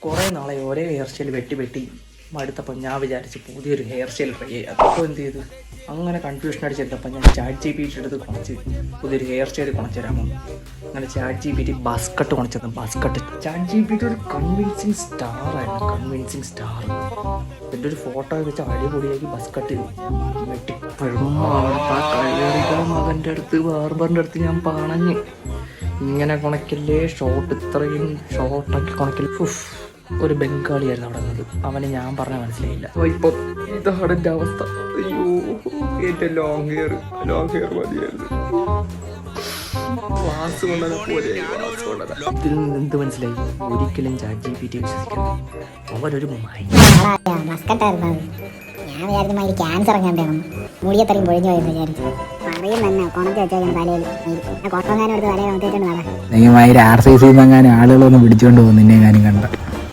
കുറേ നാളെ ഒരേ ഹെയർ സ്റ്റൈൽ വെട്ടി മടുത്തപ്പോൾ ഞാൻ വിചാരിച്ച് പുതിയൊരു ഹെയർ സ്റ്റൈൽ ട്രൈ ചെയ്യാം. അപ്പോൾ എന്ത് ചെയ്തു, അങ്ങനെ കൺഫ്യൂഷൻ അടിച്ചെടുത്തപ്പോൾ ഞാൻ ChatGPT എടുത്ത് കുറച്ച് പുതിയൊരു ഹെയർ സ്റ്റൈൽ കുണച്ചു തരാമോ. അങ്ങനെ ChatGPT ബസ് കട്ട് കുണച്ചത്. ChatGPT ഒരു കൺവിൻസിങ് സ്റ്റാറായിരുന്നു, കൺവിൻസിങ് സ്റ്റാർ. എൻ്റെ ഒരു ഫോട്ടോ വെച്ച് അടിപൊളിയാക്കി ബസ് കട്ട് വെട്ടിപ്പെടുന്ന മകൻ്റെ അടുത്ത് ബാർബറിൻ്റെ അടുത്ത് ഞാൻ പറഞ്ഞ് ഇങ്ങനെ കുണക്കില്ലേ, ഷോർട്ട് ഇത്രയും ഷോർട്ടാക്കി കുണക്കില്ല. ഒരു ബംഗാളിയായിരുന്നു അവിടെ നിന്നത്. അവന് ഞാൻ പറഞ്ഞ മനസ്സിലായില്ല. ഇപ്പം ഇതാണ് എൻ്റെ അവസ്ഥ. അയ്യോ, എൻ്റെ ലോങ് ഹെയർ മതിയായിരുന്നു. ക്ലാസ് കൊണ്ടത് പോലെ ഇതിൽ നിന്ന് എന്ത് മനസ്സിലായി? ഒരിക്കലും ChatGPT വിശ്വസിക്കണം. അവരൊരു ക്യാൻസർ മുടിയത്രയും പൊഴിഞ്ഞു പോയെന്ന് വിചാരിച്ചു. പറയും തന്നെ കൊണത്തി വെച്ചാൽ തലയിൽ കോട്ടങ്ങാനും എടുത്ത് തലയിൽ കൊണത്തിട്ടുണ്ട്. RCC ആളുകളൊന്നും പിടിച്ചോണ്ട് പോകും നിന്നെ ഞാനും കണ്ട.